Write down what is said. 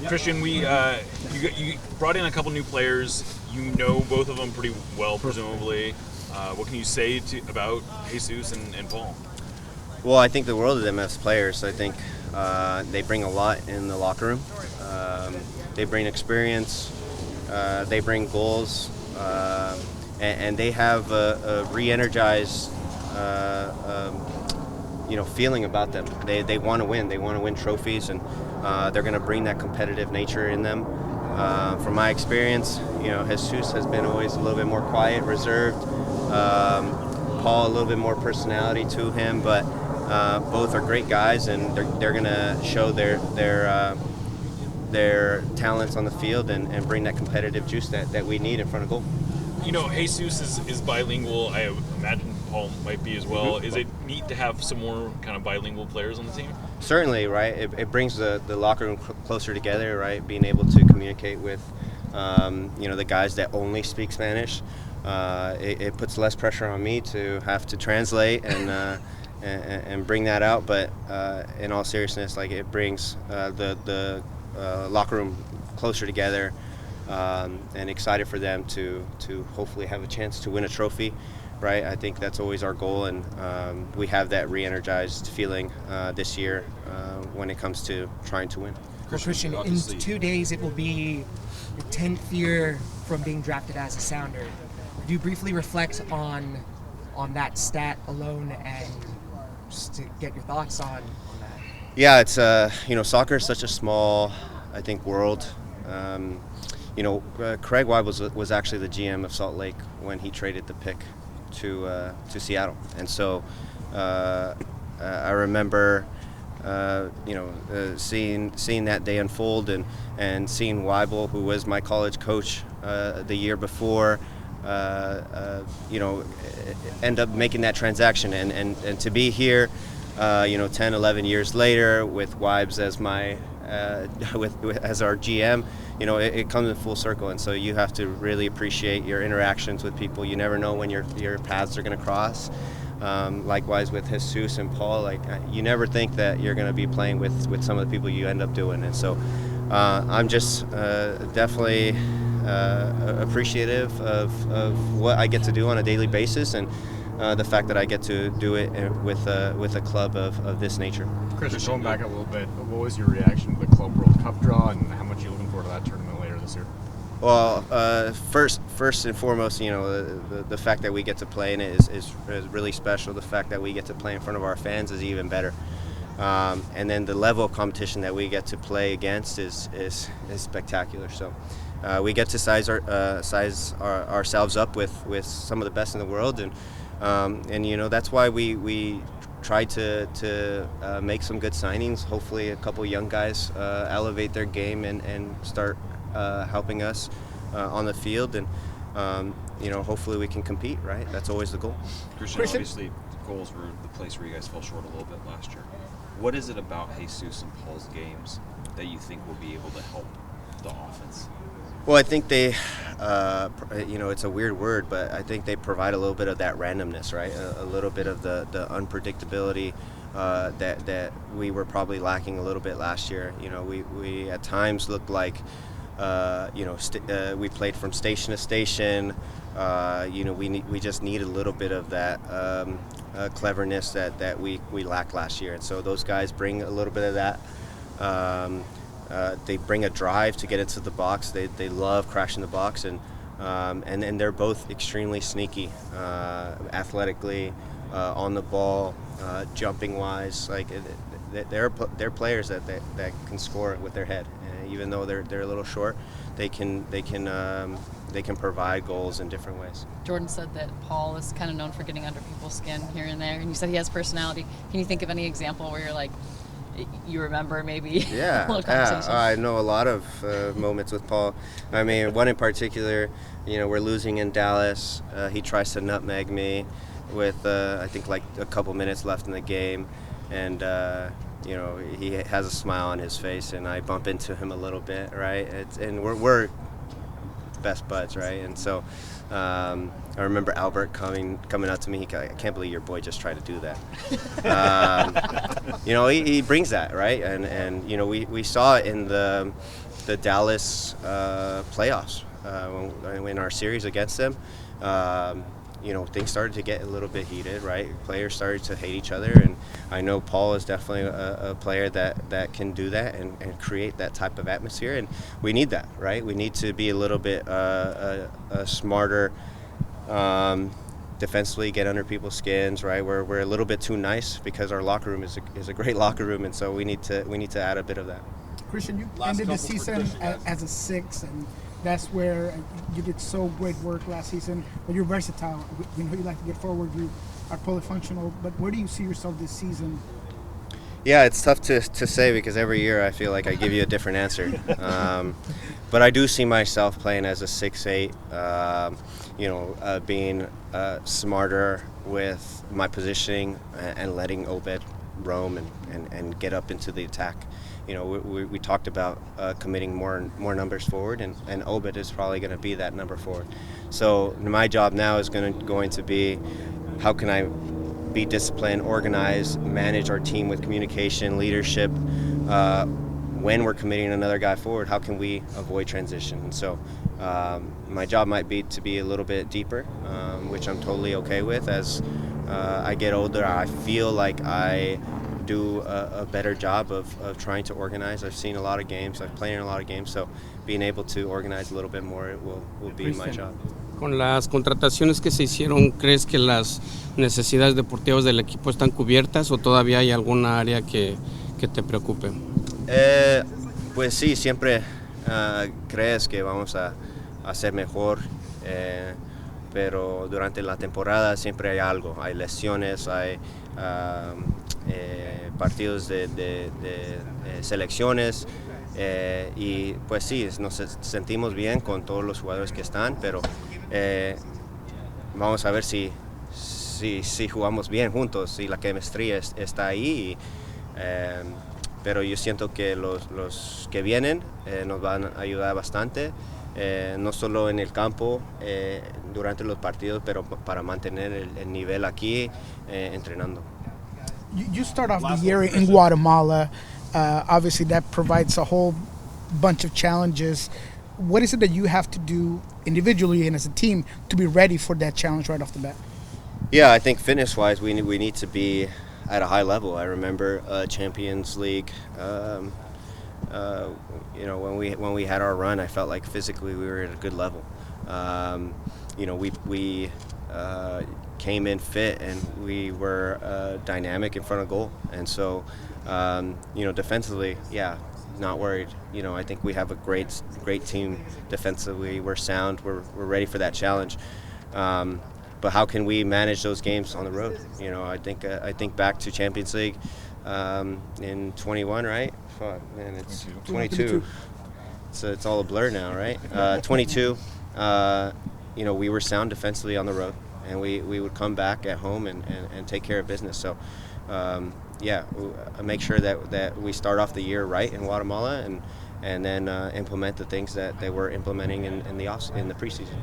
Cristian, you brought in a couple new players. You know both of them pretty well, presumably. What can you say about Jesus and Paul? Well, I think the world of them as players. I think they bring a lot in the locker room. They bring experience. They bring goals, and they have a re-energized, feeling about them. They want to win. They want to win trophies, and they're going to bring that competitive nature in them. From my experience, Jesus has been always a little bit more quiet, reserved. Paul, a little bit more personality to him, but both are great guys, and they're going to show their talents on the field and bring that competitive juice that we need in front of goal. Jesus is bilingual. I imagine Paul might be as well. Mm-hmm. Is it neat to have some more kind of bilingual players on the team? Certainly, right? It brings the locker room closer together, right? Being able to communicate with, the guys that only speak Spanish. It puts less pressure on me to have to translate and bring that out. But in all seriousness, it brings the locker room closer together, and excited for them to hopefully have a chance to win a trophy. Right, I think that's always our goal, and we have that re-energized feeling this year when it comes to trying to win. Well, Cristian, in 2 days it will be your 10th year from being drafted as a Sounder. Do you briefly reflect on that stat alone, and just to get your thoughts on that? Yeah, it's soccer is such a small, I think, world. Craig Weib was actually the GM of Salt Lake when he traded the pick to Seattle, and so I remember seeing that day unfold and seeing Weibel, who was my college coach the year before, end up making that transaction, and to be here 10, 11 years later with Weibs as my as our GM, it comes in full circle, and so you have to really appreciate your interactions with people. You never know when your paths are going to cross. Likewise with Jesus and Paul, you never think that you're going to be playing with some of the people you end up doing, and so I'm just definitely appreciative of what I get to do on a daily basis, and the fact that I get to do it with a club of this nature. Cristian, going back a little bit, what was your reaction to the Club World Cup draw, and how much are you looking forward to that tournament later this year? Well, first and foremost, the fact that we get to play in it is really special. The fact that we get to play in front of our fans is even better. And then the level of competition that we get to play against is spectacular. So we get to size ourselves up with some of the best in the world, and that's why we try to make some good signings. Hopefully a couple young guys elevate their game and start helping us on the field, and hopefully we can compete, right? That's always the goal. Cristian, obviously goals were the place where you guys fell short a little bit last year. What is it about Jesus and Paul's games that you think will be able to help the offense? Well, I think they, it's a weird word, but I think they provide a little bit of that randomness, right? A little bit of the unpredictability that we were probably lacking a little bit last year. We at times looked like, we played from station to station. We just need a little bit of that cleverness that we lacked last year, and so those guys bring a little bit of that. They bring a drive to get into the box. They love crashing the box, and they're both extremely sneaky, athletically, on the ball, jumping wise. They're players that can score with their head, even though they're a little short. They can provide goals in different ways. Jordan said that Paul is kind of known for getting under people's skin here and there, and you said he has personality. Can you think of any example where you're like, you remember maybe? Yeah, I know a lot of moments with Paul. I mean, one in particular, we're losing in Dallas. He tries to nutmeg me with I think a couple minutes left in the game, and he has a smile on his face, and I bump into him a little bit, right? And we're best buds, right? And so I remember Albert coming up to me. I can't believe your boy just tried to do that. He brings that, right? And we saw it in the Dallas playoffs when our series against them. Things started to get a little bit heated, right? Players started to hate each other, and I know Paul is definitely a player that can do that and create that type of atmosphere, and we need that, right? We need to be a little bit smarter defensively, get under people's skins, right? We're a little bit too nice because our locker room is a great locker room, and so we need to add a bit of that. Cristian, you ended the season as a 6, and that's where you did so great work last season. But you're versatile. We know you like to get forward. You are polyfunctional. But where do you see yourself this season? Yeah, it's tough to say because every year I feel like I give you a different answer. But I do see myself playing as a 6'8", being smarter with my positioning and letting Obed roam and get up into the attack. We talked about committing more numbers forward, and Obed is probably going to be that number forward. So my job now is going to be, how can I be disciplined, organized, manage our team with communication, leadership. When we're committing another guy forward, how can we avoid transition? And so my job might be to be a little bit deeper, which I'm totally okay with. As I get older, I feel like I do a better job of trying to organize. I've seen a lot of games, I've played in a lot of games, so being able to organize a little bit more will be my job. Con las contrataciones que se hicieron, ¿crees que las necesidades deportivas del equipo están cubiertas o todavía hay alguna área que te preocupe? Pues sí, siempre crees que vamos a hacer mejor, pero durante la temporada siempre hay algo, hay lesiones, hay partidos de selecciones, y pues sí, nos sentimos bien con todos los jugadores que están, pero vamos a ver si jugamos bien juntos, si la chemistry está ahí, pero yo siento que los que vienen nos van a ayudar bastante, no solo en el campo durante los partidos, pero para mantener el nivel aquí entrenando. You start off the year in Guatemala. Obviously, that provides a whole bunch of challenges. What is it that you have to do individually and as a team to be ready for that challenge right off the bat? Yeah, I think fitness-wise, we need to be at a high level. I remember Champions League. When we had our run, I felt like physically we were at a good level. We came in fit and we were dynamic in front of goal, and so defensively, not worried. I think we have a great team defensively. We're sound. We're ready for that challenge. But how can we manage those games on the road? I think back to Champions League in 21, right? Fuck, man, it's 22. So it's all a blur now, right? 22. We were sound defensively on the road, and we would come back at home and take care of business. So, make sure that we start off the year right in Guatemala and then implement the things that they were implementing in the preseason.